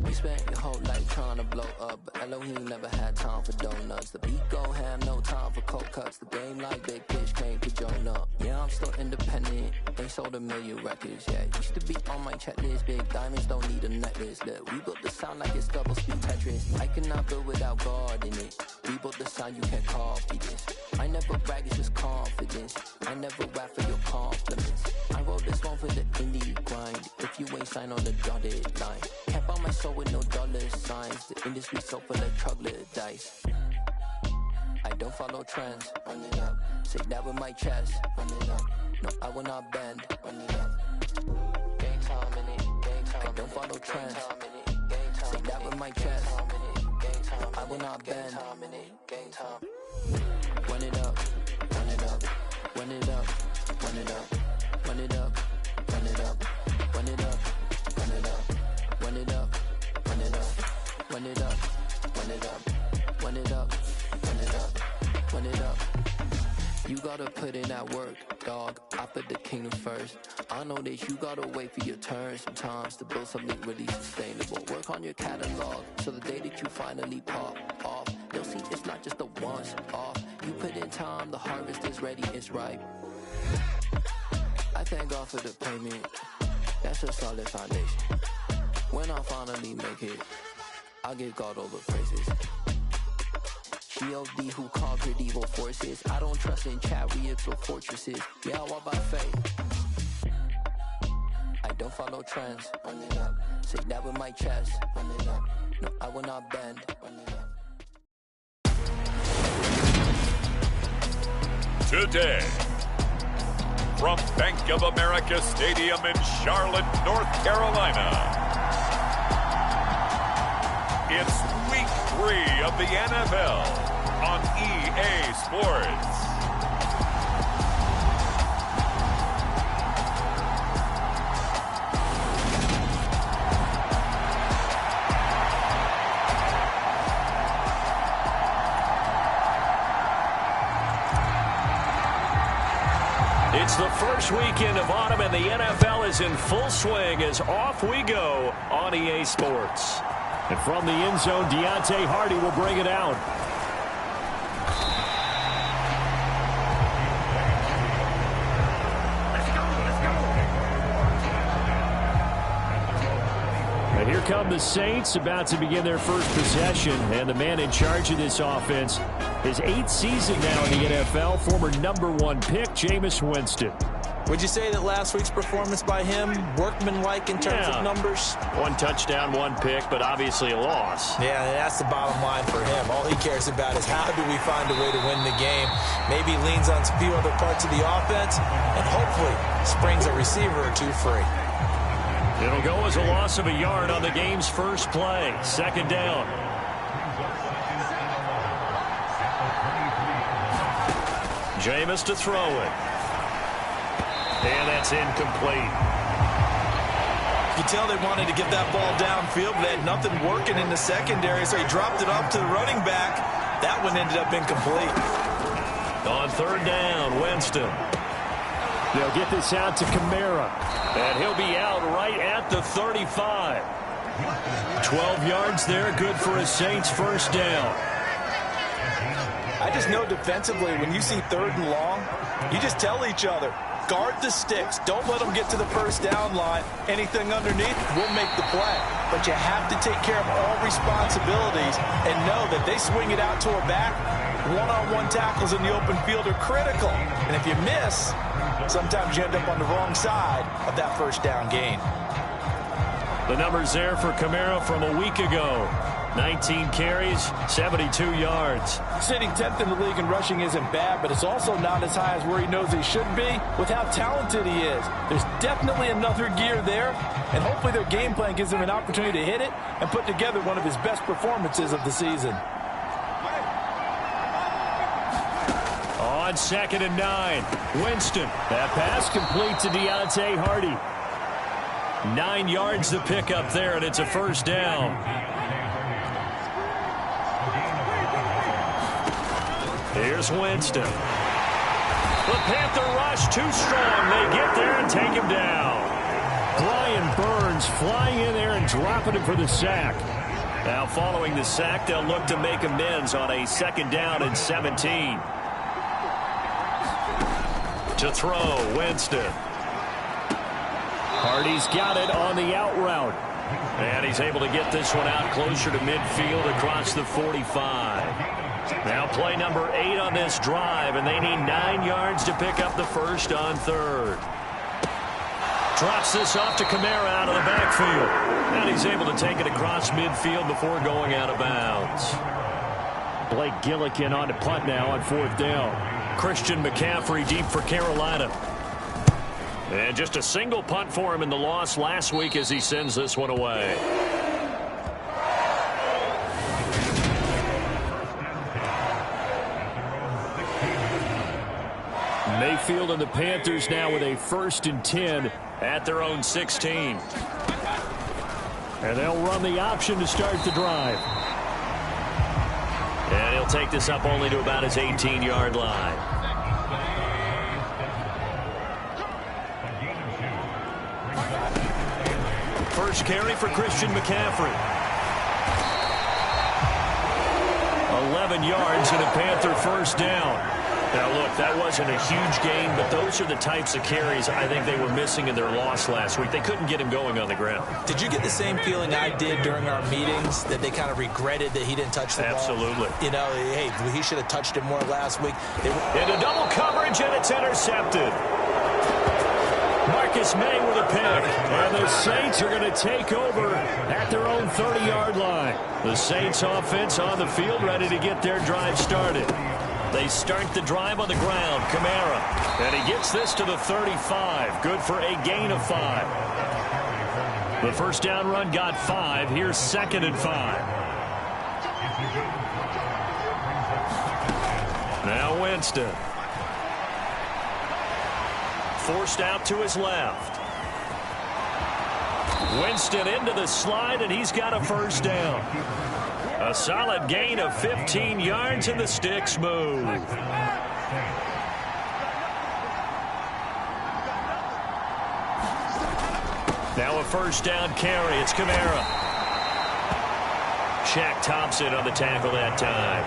You spent your whole life trying to blow up, but Elohim never had time for donuts. The beat go ham, no time for cold cuts. The game like Big Fish came to Jonah. Yeah, I'm still independent. They sold 1 million records, yeah. Used to be on my checklist. Big diamonds don't need a necklace. Look, we built the sound like it's double speed Tetris. I cannot build without God in it. We built the sound, you can't copy this. I never brag, it's just confidence. I never rap for your compliments. I wrote this one for the indie grind. If you ain't signed on the dotted line, can't buy my soul with no dollar signs. The industry so full of troglodytes. I don't follow trends. Run it up. Say that with my chest. Run it up. No, I will not bend. Run it up. Game time in it. Game time. I don't follow trends. Say that with my chest. No, I will not bend. Game time. Run it up. Run it up. Run it up. Run it up. Run it up. Run it up. Run it up. Run it up. Run it up. Run it up. Run it up. Run it up. Run it up. Run it up. Run it up. You gotta put in that work, dog. I put the kingdom first. I know that you gotta wait for your turn sometimes to build something really sustainable. Work on your catalog, so the day that you finally pop off, they'll see it's not just a once off. You put in time, the harvest is ready, it's ripe. I thank God for the payment. That's a solid foundation. When I finally make it, I'll give God all the praises. G.O.D. who conquered evil forces. I don't trust in chariots or fortresses. Yeah, I walk by faith. I don't follow trends. Run it up. Say that with my chest. Run it up. No, I will not bend. Run it up. Today, from Bank of America Stadium in Charlotte, North Carolina, it's Week 3 of the NFL on EA Sports. It's the first weekend of autumn, and the NFL is in full swing as off we go on EA Sports. And from the end zone, Deontay Hardy will bring it out. And here come the Saints, about to begin their first possession. And the man in charge of this offense, his 8th season now in the NFL, former #1 pick, Jameis Winston. Would you say that last week's performance by him, workmanlike in terms of numbers? 1 touchdown, 1 pick, but obviously a loss. Yeah, that's the bottom line for him. All he cares about is how do we find a way to win the game. Maybe leans on a few other parts of the offense, and hopefully springs a receiver or 2 free. It'll go as a loss of a yard on the game's first play. 2nd down. Jameis to throw it. And that's incomplete. You can tell they wanted to get that ball downfield, but they had nothing working in the secondary, so he dropped it up to the running back. That one ended up incomplete. On 3rd down, Winston. They'll get this out to Kamara. And he'll be out right at the 35. 12 yards there, good for a Saints first down. I just know defensively, when you see 3rd and long, you just tell each other, guard the sticks. Don't let them get to the first down line. Anything underneath will make the play. But you have to take care of all responsibilities and know that they swing it out to a back. One-on-one tackles in the open field are critical. And if you miss, sometimes you end up on the wrong side of that first down gain. The numbers there for Kamara from a week ago. 19 carries, 72 yards. Sitting 10th in the league in rushing isn't bad, but it's also not as high as where he knows he should be with how talented he is. There's definitely another gear there, and hopefully their game plan gives him an opportunity to hit it and put together one of his best performances of the season. On 2nd and 9, Winston. That pass complete to Deontay Hardy. 9 yards to pick up there, and it's a first down. Here's Winston. The Panther rush too strong. They get there and take him down. Brian Burns comes flying in there and dropping him for the sack. Now following the sack, they'll look to make amends on a 2nd down and 17. To throw, Winston. Hardy's got it on the out route. And he's able to get this one out closer to midfield across the 45. Now play number 8 on this drive, and they need 9 yards to pick up the first on 3rd. Drops this off to Kamara out of the backfield. And he's able to take it across midfield before going out of bounds. Blake Gillikin on to punt now on 4th down. Christian McCaffrey deep for Carolina. And just a single punt for him in the loss last week as he sends this one away. Mayfield and the Panthers now with a 1st and 10 at their own 16. And they'll run the option to start the drive. And he'll take this up only to about his 18-yard line. First carry for Christian McCaffrey. 11 yards and a Panther 1st down. Now, look, that wasn't a huge gain, but those are the types of carries I think they were missing in their loss last week. They couldn't get him going on the ground. Did you get the same feeling I did during our meetings, that they kind of regretted that he didn't touch the ball? Absolutely. You know, hey, he should have touched it more last week. Into double coverage, and it's intercepted. Marcus May with a pick. And the Saints are going to take over at their own 30-yard line. The Saints offense on the field ready to get their drive started. They start the drive on the ground. Kamara. And he gets this to the 35. Good for a gain of 5. The first down run got 5. Here's 2nd and 5. Now Winston. Forced out to his left. Winston into the slide, and he's got a 1st down. A solid gain of 15 yards, and the sticks move. Now a 1st down carry. It's Kamara. Shaq Thompson on the tackle that time.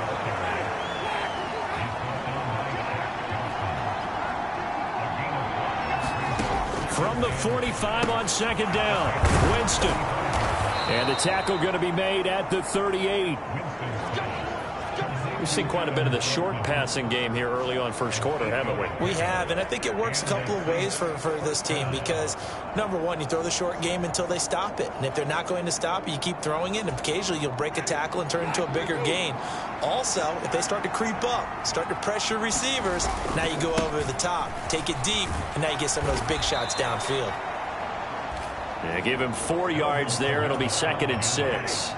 From the 45 on 2nd down, Winston. And the tackle going to be made at the 38. We've seen quite a bit of the short passing game here early on 1st quarter, haven't we? We have, and I think it works a couple of ways for this team because, number one, you throw the short game until they stop it. And if they're not going to stop it, you keep throwing it, and occasionally you'll break a tackle and turn it into a bigger gain. Also, if they start to creep up, start to pressure receivers, now you go over the top, take it deep, and now you get some of those big shots downfield. Yeah, give him 4 yards there. It'll be 2nd and 6.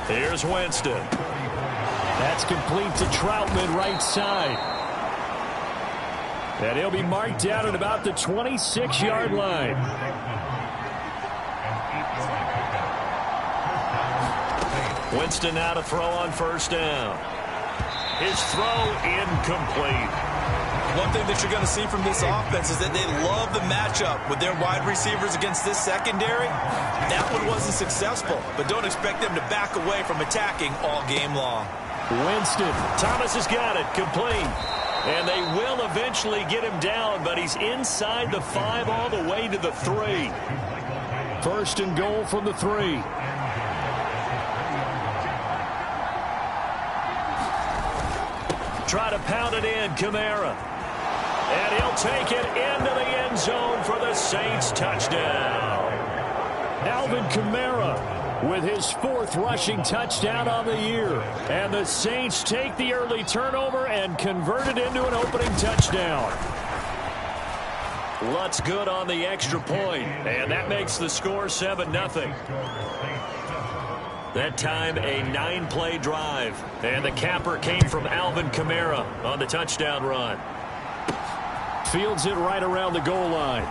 Here's Winston. That's complete to Troutman, right side. And he'll be marked down at about the 26-yard line. Winston now to throw on 1st down. His throw incomplete. One thing that you're going to see from this offense is that they love the matchup with their wide receivers against this secondary. That one wasn't successful, but don't expect them to back away from attacking all game long. Winston. Thomas has got it. Complete. And they will eventually get him down, but he's inside the 5 all the way to the 3. 1st and goal from the 3. Try to pound it in, Kamara. And he'll take it into the end zone for the Saints touchdown. Alvin Kamara with his 4th rushing touchdown on the year. And the Saints take the early turnover and convert it into an opening touchdown. Lutz good on the extra point, and that makes the score 7-0. That time, a 9-play drive. And the capper came from Alvin Kamara on the touchdown run. Fields it right around the goal line.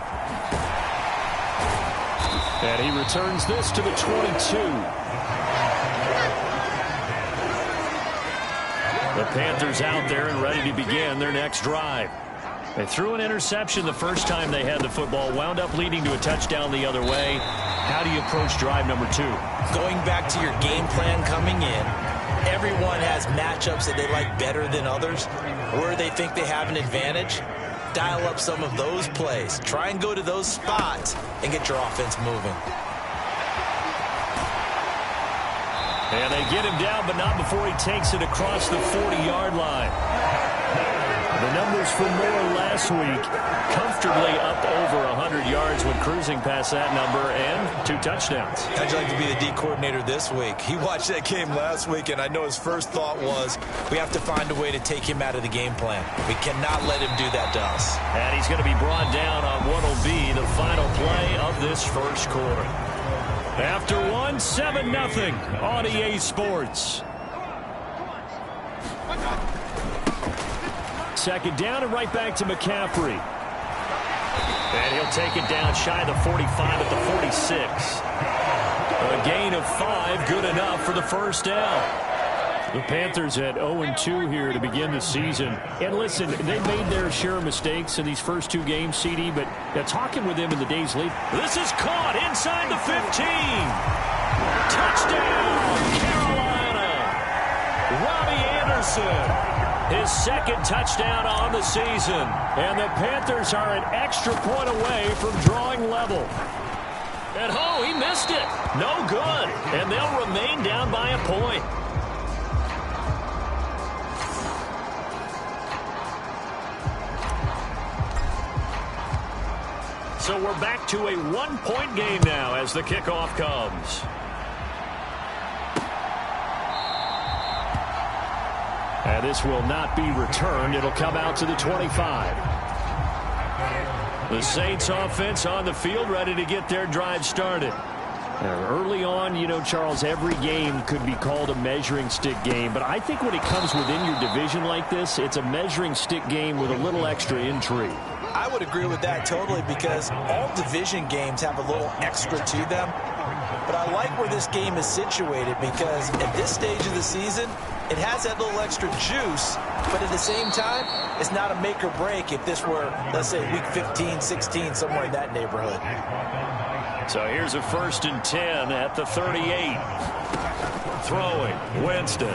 And he returns this to the 22. The Panthers out there and ready to begin their next drive. They threw an interception the first time they had the football, wound up leading to a touchdown the other way. How do you approach drive number 2? Going back to your game plan coming in, everyone has matchups that they like better than others, where they think they have an advantage. Dial up some of those plays. Try and go to those spots and get your offense moving. And they get him down, but not before he takes it across the 40-yard line. The numbers for Moore last week, comfortably up over 100 yards when cruising past that number, and 2 touchdowns. How'd you like to be the D coordinator this week? He watched that game last week, and I know his first thought was, we have to find a way to take him out of the game plan. We cannot let him do that to us. And he's going to be brought down on what will be the final play of this first quarter. After 1, 7-0 on EA Sports. Second down and right back to McCaffrey. And he'll take it down shy of the 45 at the 46. A gain of 5, good enough for the first down. The Panthers at 0-2 here to begin the season. And listen, they made their share of mistakes in these first 2 games, CD, but talking with them in the days later. This is caught inside the 15. Touchdown, Carolina. Robbie Anderson. His second touchdown on the season. And the Panthers are an extra point away from drawing level. And he missed it. No good. And they'll remain down by a point. So we're back to a 1-point game now as the kickoff comes. And this will not be returned. It'll come out to the 25. The Saints offense on the field, ready to get their drive started. Early on, you know, Charles, every game could be called a measuring stick game. But I think when it comes within your division like this, it's a measuring stick game with a little extra intrigue. I would agree with that totally, because all division games have a little extra to them. But I like where this game is situated, because at this stage of the season, it has that little extra juice, but at the same time, it's not a make or break if this were, let's say, week 15, 16, somewhere in that neighborhood. So here's a 1st and 10 at the 38. Throwing, Winston.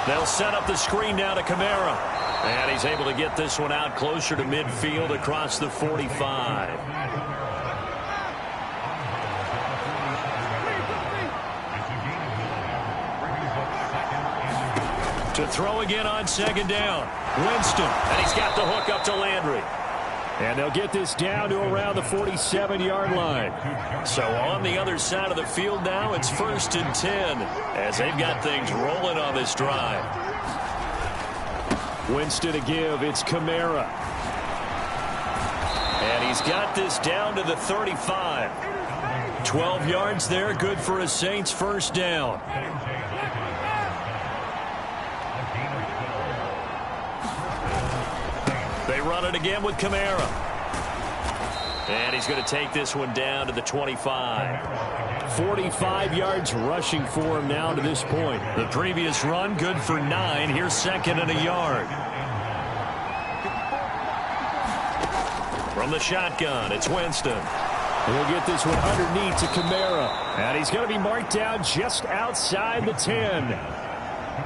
They'll set up the screen down to Kamara. And he's able to get this one out closer to midfield across the 45. To throw again on 2nd down. Winston. And he's got the hook up to Landry. And they'll get this down to around the 47-yard line. So on the other side of the field now, it's 1st and 10 as they've got things rolling on this drive. Winston to give. It's Kamara. And he's got this down to the 35. 12 yards there. Good for a Saints first down. They run it again with Kamara. And he's going to take this one down to the 25. 45 yards rushing for him now to this point. The previous run good for 9. Here's 2nd and a yard. From the shotgun, it's Winston. He'll get this one underneath to Kamara. And he's going to be marked down just outside the 10.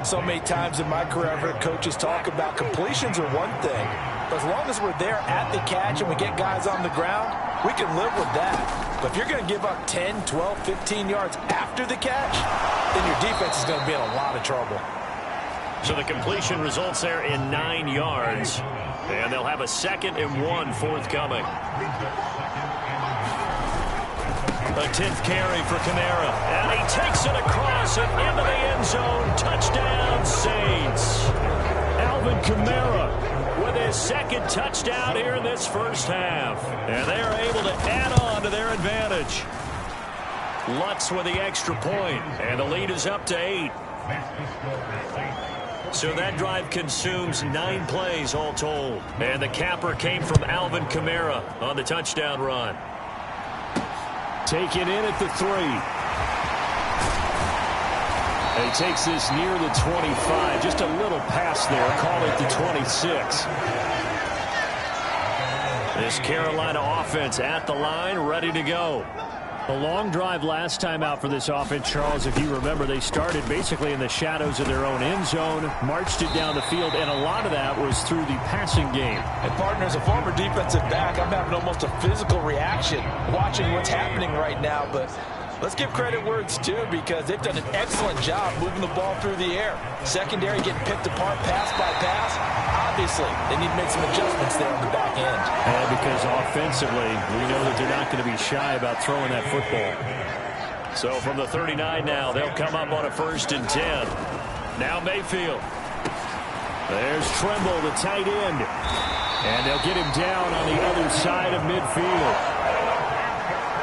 So many times in my career, I've heard coaches talk about completions are one thing, but as long as we're there at the catch and we get guys on the ground, we can live with that. But if you're going to give up 10, 12, 15 yards after the catch, then your defense is going to be in a lot of trouble. So the completion results there in 9 yards, and they'll have a 2nd and 1 forthcoming. A 10th carry for Kamara, and he takes it across and into the end zone. Touchdown, Saints. Alvin Kamara with his 2nd touchdown here in this first half. And they are able to add on to their advantage. Lutz with the extra point, and the lead is up to 8. So that drive consumes 9 plays all told. And the capper came from Alvin Kamara on the touchdown run. Take it in at the 3. He takes this near the 25. Just a little pass there. Call it the 26. This Carolina offense at the line, ready to go. A long drive last time out for this offense, Charles. If you remember, they started basically in the shadows of their own end zone, marched it down the field, and a lot of that was through the passing game. And partner, as a former defensive back, I'm having almost a physical reaction watching what's happening right now. But let's give credit where it's due, because they've done an excellent job moving the ball through the air. Secondary getting picked apart pass by pass. Obviously, they need to make some adjustments there on the back end. And because offensively, we know that they're not going to be shy about throwing that football. So from the 39 now, they'll come up on a 1st and 10. Now Mayfield. There's Tremble, the tight end. And they'll get him down on the other side of midfield.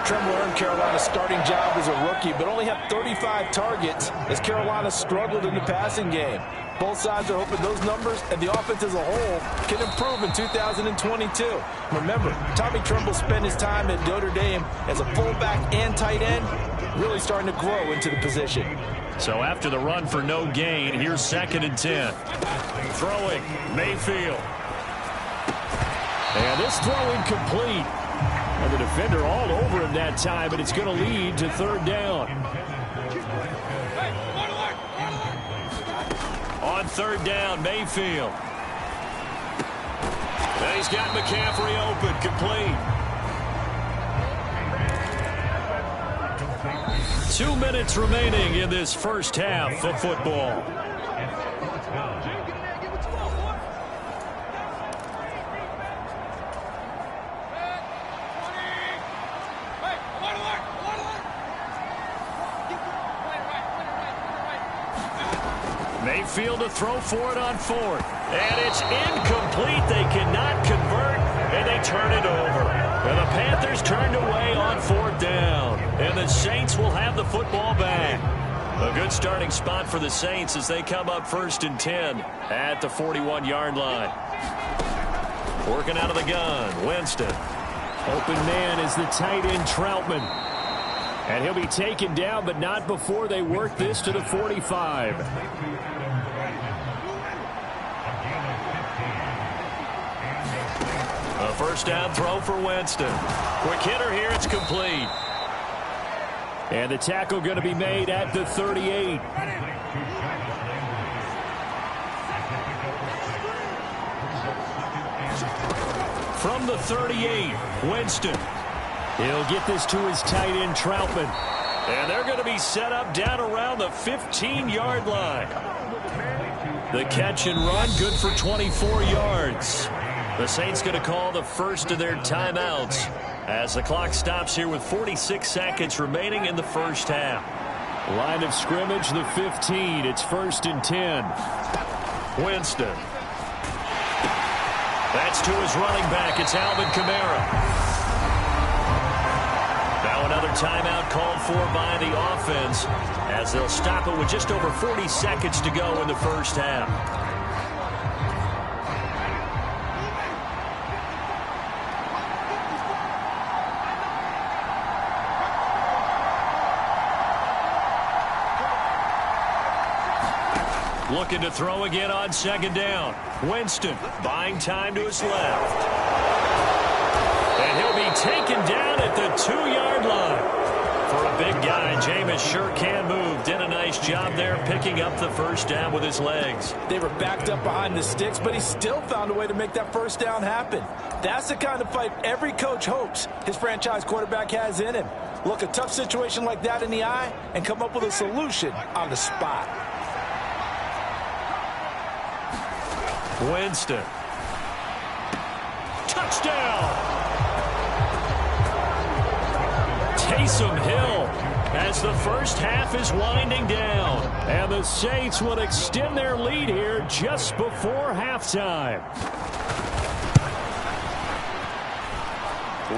Tremble earned Carolina's starting job as a rookie, but only had 35 targets as Carolina struggled in the passing game. Both sides are hoping those numbers and the offense as a whole can improve in 2022. Remember, Tommy Tremble spent his time at Notre Dame as a fullback and tight end, really starting to grow into the position. So after the run for no gain, here's 2nd and 10. Throwing, Mayfield. And this throw incomplete. And the defender all over him that time, but it's going to lead to 3rd down. On 3rd down, Mayfield. And he's got McCaffrey open, complete. 2 minutes remaining in this first half of football. Mayfield to throw for it on 4th. And it's incomplete. They cannot convert, and they turn it over. And the Panthers turned away on 4th down. And the Saints will have the football back. A good starting spot for the Saints as they come up 1st and 10 at the 41-yard line. Working out of the gun, Winston. Open man is the tight end, Troutman. And he'll be taken down, but not before they work this to the 45. A 1st down throw for Winston. Quick hitter here, it's complete. And the tackle going to be made at the 38. From the 38, Winston. He'll get this to his tight end, Troutman. And they're going to be set up down around the 15-yard line. The catch and run, good for 24 yards. The Saints going to call the first of their timeouts as the clock stops here with 46 seconds remaining in the first half. Line of scrimmage, the 15. It's 1st and 10. Winston. That's to his running back. It's Alvin Kamara. Now another timeout called for by the offense as they'll stop it with just over 40 seconds to go in the first half. Looking to throw again on 2nd down. Winston buying time to his left. And he'll be taken down at the 2-yard line. For a big guy, Jameis sure can move. Did a nice job there picking up the 1st down with his legs. They were backed up behind the sticks, but he still found a way to make that 1st down happen. That's the kind of fight every coach hopes his franchise quarterback has in him. Look a tough situation like that in the eye and come up with a solution on the spot. Winston. Touchdown! Taysom Hill as the first half is winding down. And the Saints will extend their lead here just before halftime.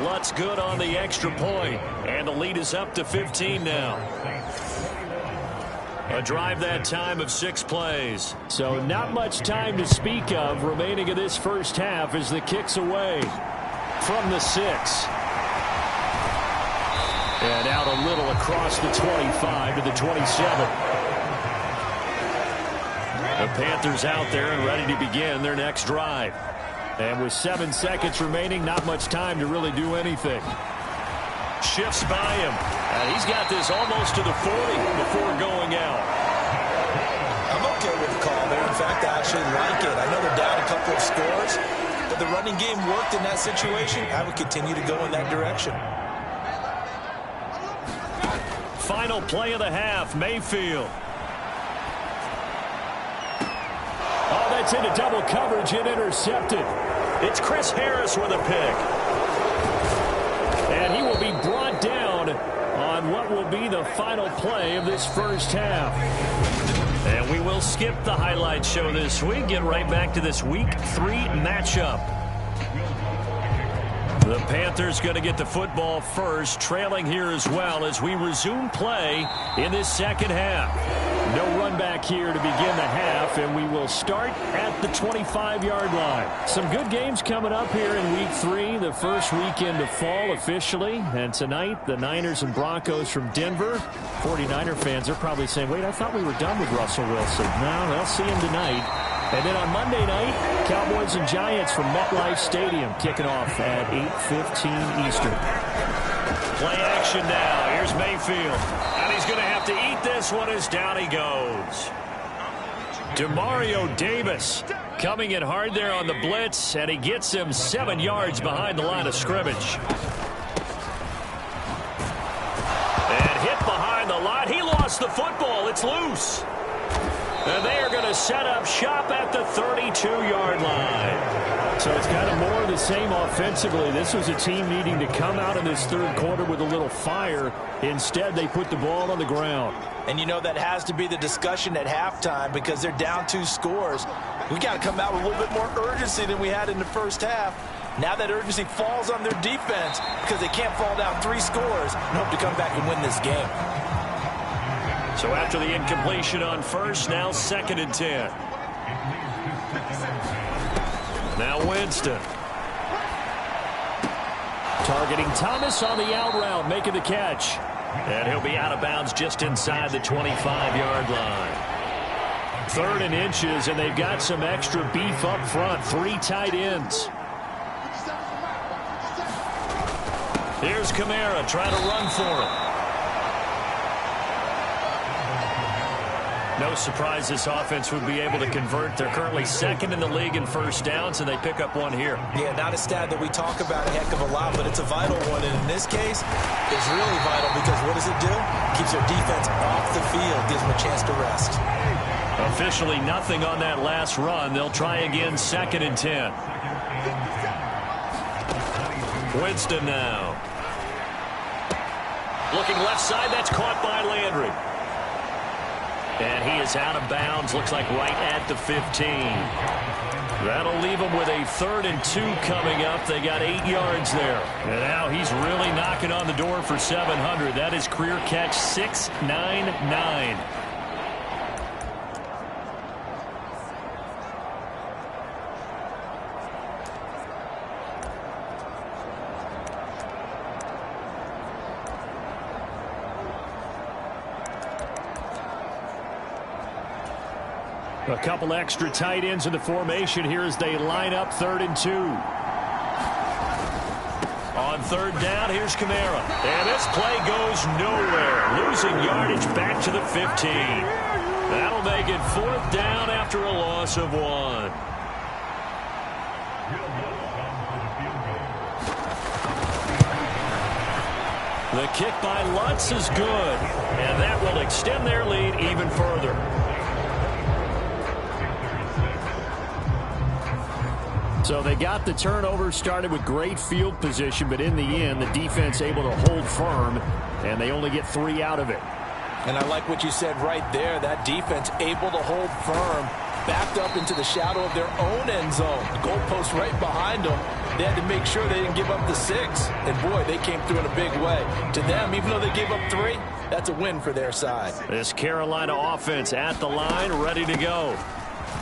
Lutz good on the extra point. And the lead is up to 15 now. A drive that time of 6 plays. So not much time to speak of remaining in this first half as the kick's away from the 6. And out a little across the 25 to the 27. The Panthers out there and ready to begin their next drive. And with 7 seconds remaining, not much time to really do anything. Shifts by him. And he's got this almost to the 40 before going out. I'm okay with the call there. In fact, I actually like it. I know they're down a couple of scores, but the running game worked in that situation. I would continue to go in that direction. Final play of the half, Mayfield. Oh, that's into double coverage and intercepted. It's Chris Harris with a pick. And he will be brought down on what will be the final play of this first half. And we will skip the highlight show this week. Get right back to this Week 3 matchup. The Panthers going to get the football first, trailing here as well as we resume play in this second half. No run back here to begin the half, and we will start at the 25-yard line. Some good games coming up here in Week 3, the first weekend of fall officially. And tonight, the Niners and Broncos from Denver. 49er fans are probably saying, wait, I thought we were done with Russell Wilson. No, they'll see him tonight. And then on Monday night, Cowboys and Giants from MetLife Stadium kicking off at 8:15 Eastern. Play action now. Here's Mayfield. And he's going to have to eat this one as down he goes. Demario Davis coming in hard there on the blitz, and he gets him 7 yards behind the line of scrimmage. And hit behind the line. He lost the football. It's loose. And they are going to set up shop at the 32-yard line. So it's kind of more of the same offensively. This was a team needing to come out in this third quarter with a little fire. Instead, they put the ball on the ground. And you know that has to be the discussion at halftime because they're down 2 scores. We got to come out with a little bit more urgency than we had in the first half. Now that urgency falls on their defense because they can't fall down 3 scores and hope to come back and win this game. So after the incompletion on first, now 2nd and 10. Now Winston. Targeting Thomas on the out route, making the catch. And he'll be out of bounds just inside the 25-yard line. 3rd and inches, and they've got some extra beef up front. 3 tight ends. Here's Kamara trying to run for him. No surprise this offense would be able to convert. They're currently 2nd in the league in first downs, and they pick up one here. Yeah, not a stat that we talk about a heck of a lot, but it's a vital one. And in this case, it's really vital because what does it do? It keeps their defense off the field, gives them a chance to rest. Officially nothing on that last run. They'll try again 2nd and 10. Winston now. Looking left side, that's caught by Landry. And he is out of bounds, looks like right at the 15. That'll leave them with a 3rd and 2 coming up. They got 8 yards there. And now he's really knocking on the door for 700. That is career catch 699. A couple extra tight ends in the formation here as they line up 3rd and 2. On 3rd down, here's Kamara. And this play goes nowhere. Losing yardage back to the 15. That'll make it 4th down after a loss of 1. The kick by Lutz is good. And that will extend their lead even further. So they got the turnover, started with great field position, but in the end, the defense able to hold firm, and they only get 3 out of it. And I like what you said right there. That defense able to hold firm, backed up into the shadow of their own end zone. The goalpost right behind them. They had to make sure they didn't give up the 6. And, boy, they came through in a big way. To them, even though they gave up 3, that's a win for their side. This Carolina offense at the line, ready to go.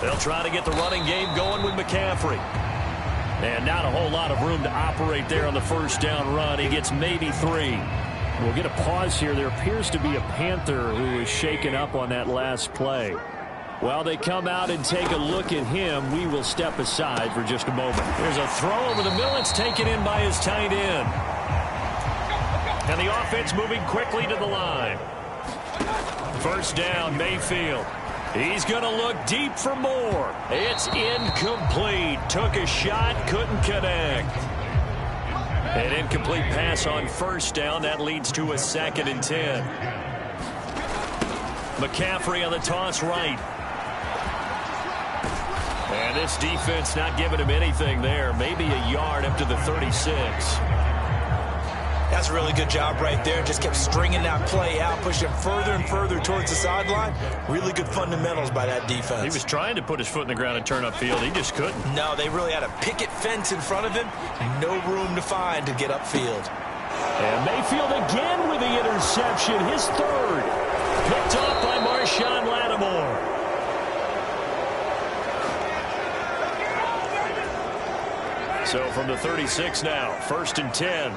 They'll try to get the running game going with McCaffrey. And not a whole lot of room to operate there on the first down run. He gets maybe 3. We'll get a pause here. There appears to be a Panther who is shaken up on that last play. While they come out and take a look at him, we will step aside for just a moment. There's a throw over the middle. It's taken in by his tight end. And the offense moving quickly to the line. First down, Mayfield. He's going to look deep for more. It's incomplete. Took a shot, couldn't connect. An incomplete pass on first down. That leads to a 2nd and 10. McCaffrey on the toss right. And this defense not giving him anything there. Maybe a yard up to the 36. That's a really good job right there. Just kept stringing that play out, pushing further and further towards the sideline. Really good fundamentals by that defense. He was trying to put his foot in the ground and turn upfield. He just couldn't. No, they really had a picket fence in front of him. No room to find to get upfield. And Mayfield again with the interception. His 3rd. Picked off by Marshawn Lattimore. So from the 36 now, 1st and 10.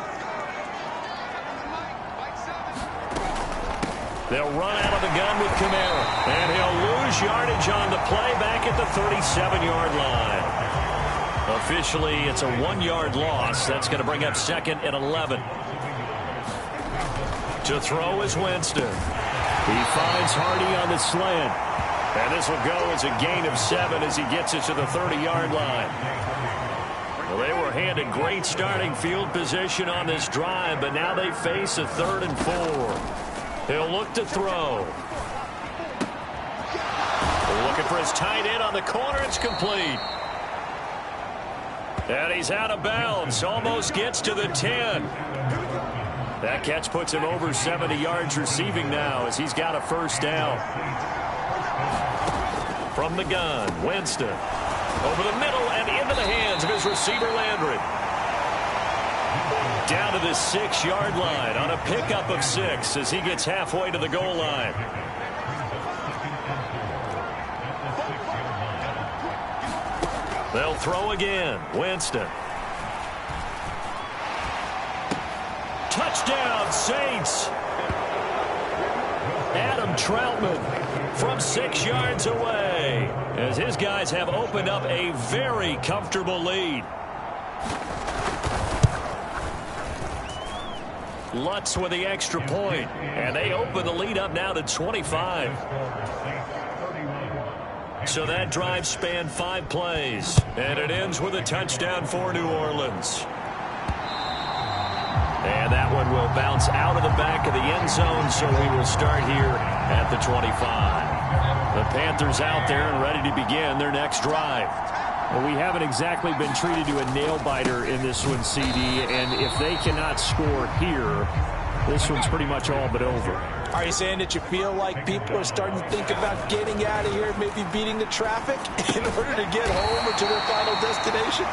They'll run out of the gun with Kamara. And he'll lose yardage on the play back at the 37-yard line. Officially, it's a 1-yard loss. That's going to bring up 2nd and 11. To throw is Winston. He finds Hardy on the slant. And this will go as a gain of 7 as he gets it to the 30-yard line. Well, they were handed great starting field position on this drive, but now they face a 3rd and 4. He'll look to throw. Looking for his tight end on the corner. It's complete. And he's out of bounds. Almost gets to the 10. That catch puts him over 70 yards receiving now as he's got a first down. From the gun, Winston. Over the middle and into the hands of his receiver, Landry. Down to the 6-yard line on a pickup of 6 as he gets halfway to the goal line. They'll throw again. Winston. Touchdown, Saints. Adam Troutman from 6 yards away as his guys have opened up a very comfortable lead. Lutz with the extra point, and they open the lead up now to 25. So that drive spanned 5 plays, and it ends with a touchdown for New Orleans. And that one will bounce out of the back of the end zone, so we will start here at the 25. The Panthers out there and ready to begin their next drive. Well, we haven't exactly been treated to a nail-biter in this one, CD, and if they cannot score here, this one's pretty much all but over. Are you saying that you feel like people are starting to think about getting out of here, maybe beating the traffic in order to get home or to their final destination?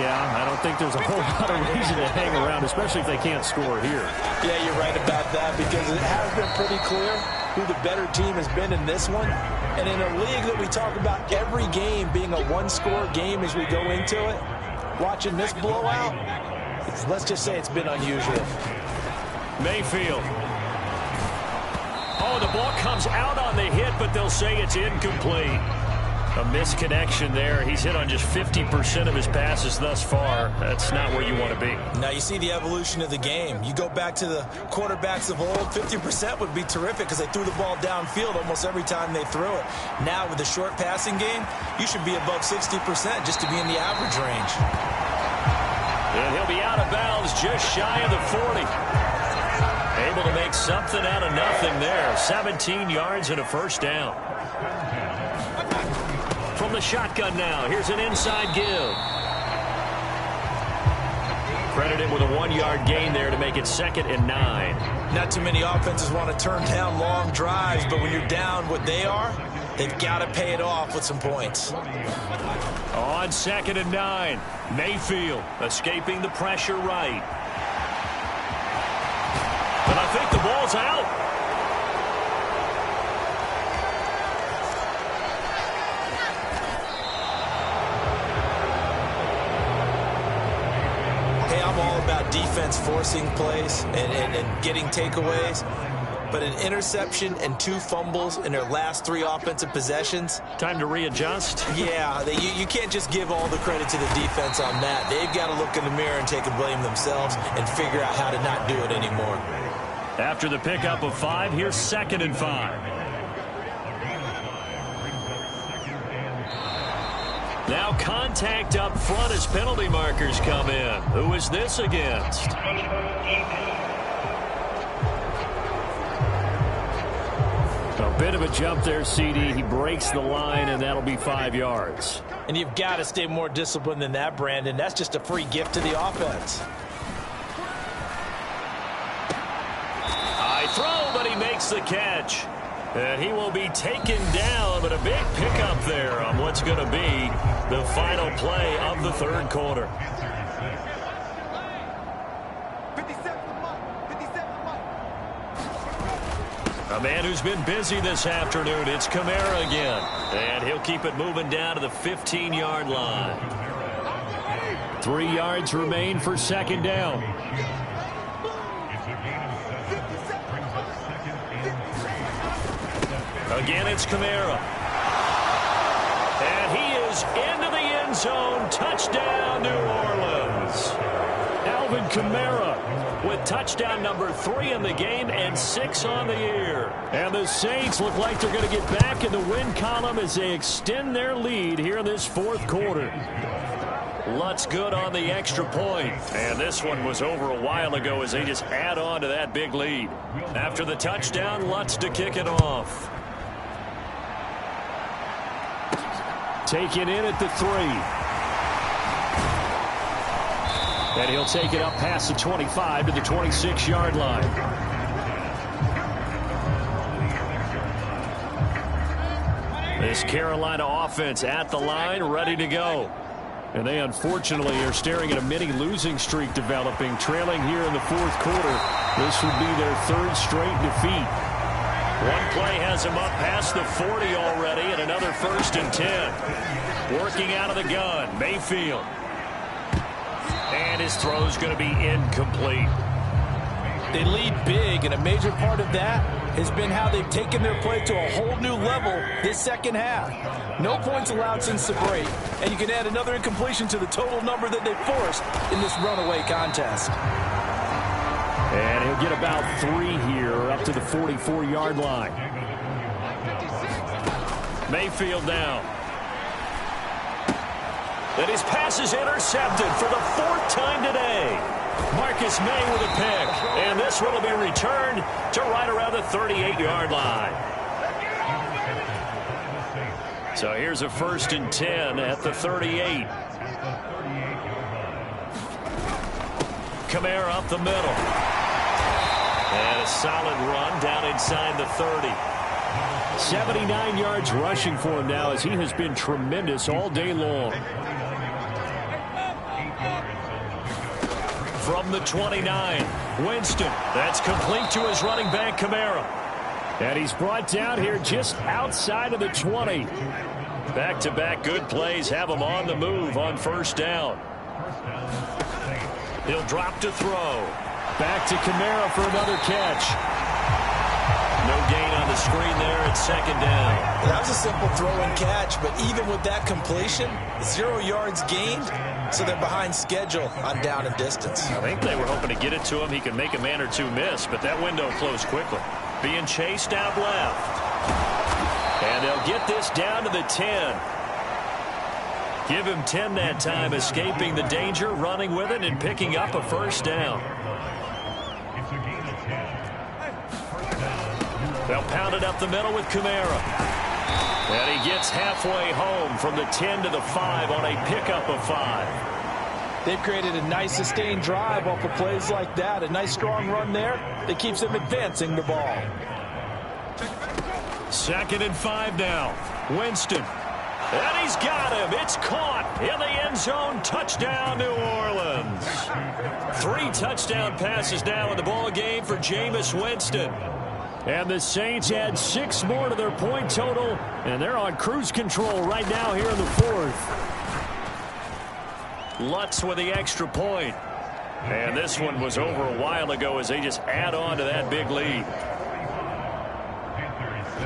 Yeah, I don't think there's a whole lot of reason to hang around, especially if they can't score here. Yeah, you're right about that because it has been pretty clear who the better team has been in this one. And in a league that we talk about every game being a one-score game as we go into it, watching this blowout, let's just say it's been unusual. Mayfield. Oh, the ball comes out on the hit, but they'll say it's incomplete. A misconnection there. He's hit on just 50% of his passes thus far. That's not where you want to be. Now you see the evolution of the game. You go back to the quarterbacks of old, 50% would be terrific because they threw the ball downfield almost every time they threw it. Now with the short passing game, you should be above 60% just to be in the average range. And he'll be out of bounds just shy of the 40. Able to make something out of nothing there. 17 yards and a first down. From the shotgun now, here's an inside give. Credited with a 1-yard gain there to make it 2nd and 9. Not too many offenses want to turn down long drives, but when you're down what they are, they've got to pay it off with some points. On 2nd and 9, Mayfield escaping the pressure right. And I think the ball's out. Hey, I'm all about defense forcing plays and getting takeaways. but an interception and 2 fumbles in their last 3 offensive possessions. Time to readjust? Yeah, you can't just give all the credit to the defense on that. They've got to look in the mirror and take a blame themselves and figure out how to not do it anymore. After the pickup of 5, here's 2nd and 5. Now contact up front as penalty markers come in. Who is this against? A bit of a jump there, CD. He breaks the line, and that'll be 5 yards. And you've got to stay more disciplined than that, Brandon. That's just a free gift to the offense. High throw, but he makes the catch. And he will be taken down, but a big pickup there on what's going to be the final play of the 3rd quarter. A man who's been busy this afternoon, it's Kamara again. And he'll keep it moving down to the 15-yard line. 3 yards remain for 2nd down. Again, it's Kamara. And he is into the end zone. Touchdown, New Orleans. Alvin Kamara with touchdown number 3 in the game and 6 on the year. And the Saints look like they're going to get back in the win column as they extend their lead here in this 4th quarter. Lutz good on the extra point. And this one was over a while ago as they just add on to that big lead. After the touchdown, Lutz to kick it off. Taken in at the 3. And he'll take it up past the 25 to the 26-yard line. This Carolina offense at the line, ready to go. And they unfortunately are staring at a mini losing streak developing, trailing here in the 4th quarter. This would be their 3rd straight defeat. One play has him up past the 40 already, and another 1st and 10. Working out of the gun, Mayfield. And his throw's going to be incomplete. They lead big, and a major part of that has been how they've taken their play to a whole new level this 2nd half. No points allowed since the break, and you can add another incompletion to the total number that they forced in this runaway contest. And he'll get about 3 here up to the 44-yard line. Mayfield now. And his pass is intercepted for the 4th time today. Marcus May with a pick. And this one will be returned to right around the 38-yard line. So here's a 1st and 10 at the 38. Kamara up the middle. And a solid run down inside the 30. 79 yards rushing for him now as he has been tremendous all day long. From the 29, Winston. That's complete to his running back, Kamara. And he's brought down here just outside of the 20. Back-to-back good plays have him on the move on 1st down. He'll drop to throw. Back to Kamara for another catch. No gain on the screen there at 2nd down. That was a simple throw and catch, but even with that completion, 0 yards gained, so they're behind schedule on down and distance. I think they were hoping to get it to him. He could make a man or 2 miss, but that window closed quickly. Being chased out left. And they'll get this down to the 10. Give him 10 that time, escaping the danger, running with it, and picking up a 1st down. They'll pound it up the middle with Kamara. And he gets halfway home from the 10 to the 5 on a pickup of 5. They've created a nice sustained drive off of plays like that. A nice strong run there that keeps them advancing the ball. 2nd and 5 now. Winston. And he's got him. It's caught in the end zone. Touchdown, New Orleans. 3 touchdown passes now in the ball game for Jameis Winston. And the Saints add 6 more to their point total, and they're on cruise control right now here in the 4th. Lutz with the extra point. And this one was over a while ago as they just add on to that big lead.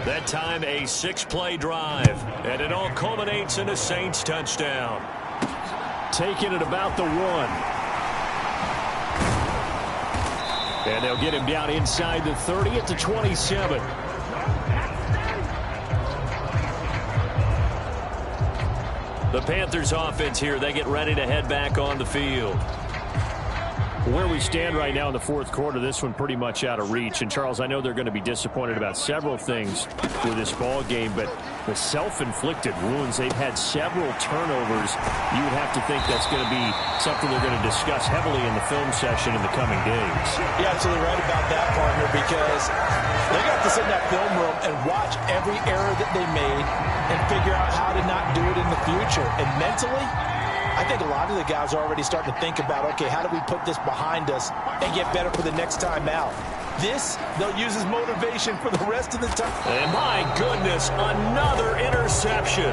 That time a 6-play drive, and it all culminates in a Saints touchdown. Taking it about the 1. And they'll get him down inside the 30 at the 27. The Panthers offense here, they get ready to head back on the field. Where we stand right now in the fourth quarter, this one pretty much out of reach. And, Charles, I know they're going to be disappointed about several things with this ball game, but the self-inflicted wounds, they've had several turnovers. You would have to think that's going to be something they're going to discuss heavily in the film session in the coming days. You're absolutely right about that, partner, because they got to sit in that film room and watch every error that they made and figure out how to not do it in the future. And mentally, I think a lot of the guys are already starting to think about, okay, how do we put this behind us and get better for the next time out? This, they'll use as motivation for the rest of the time. And my goodness, another interception.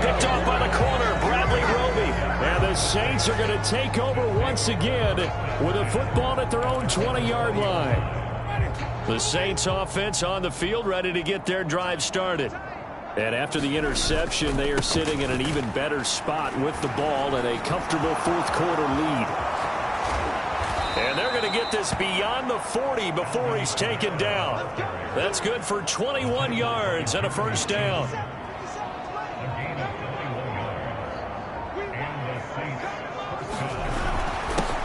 Picked off by the corner, Bradley Roby. And the Saints are going to take over once again with a football at their own 20-yard line. The Saints offense on the field, ready to get their drive started. And after the interception, they are sitting in an even better spot with the ball and a comfortable fourth quarter lead. And they're going to get this beyond the 40 before he's taken down. That's good for 21 yards and a first down.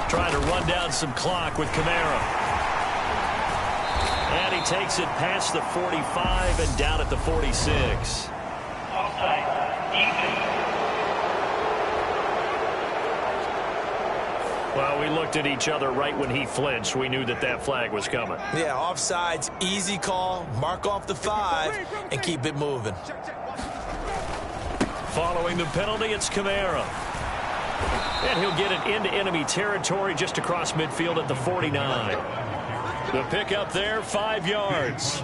Trying to run down some clock with Kamara. And he takes it past the 45 and down at the 46. Well, we looked at each other right when he flinched. We knew that that flag was coming. Yeah, offsides, easy call, mark off the 5, and keep it moving. Following the penalty, it's Kamara. And he'll get it into enemy territory just across midfield at the 49. The pickup there, 5 yards.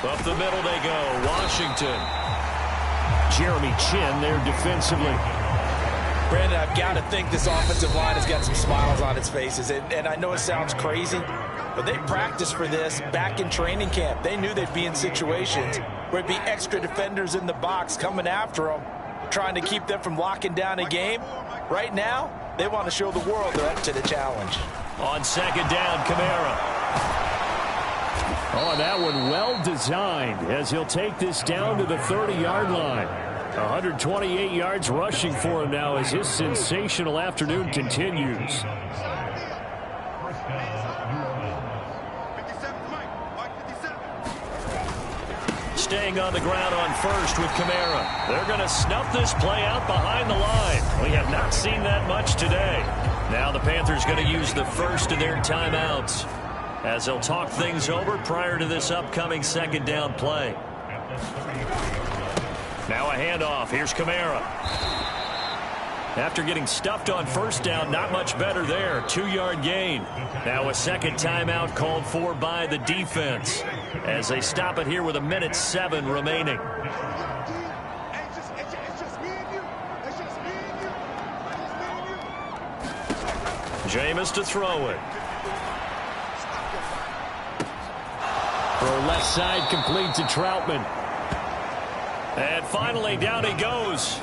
Up the middle they go. Washington. Jeremy Chin there defensively. Brandon, I've got to think this offensive line has got some smiles on its faces. And I know it sounds crazy, but they practiced for this back in training camp. They knew they'd be in situations where it'd be extra defenders in the box coming after them, trying to keep them from locking down a game. Right now, they want to show the world they're up to the challenge. On second down, Kamara. Oh, that one well designed as he'll take this down to the 30-yard line. 128 yards rushing for him now as his sensational afternoon continues. Staying on the ground on first with Kamara. They're going to snuff this play out behind the line. We have not seen that much today. Now the Panthers going to use the first of their timeouts as they'll talk things over prior to this upcoming second down play. Now a handoff. Here's Kamara. After getting stuffed on first down, not much better there. 2-yard gain. Now a second timeout called for by the defense as they stop it here with 1:07 remaining. Jameis to throw it. Throw left side complete to Troutman. And finally down he goes.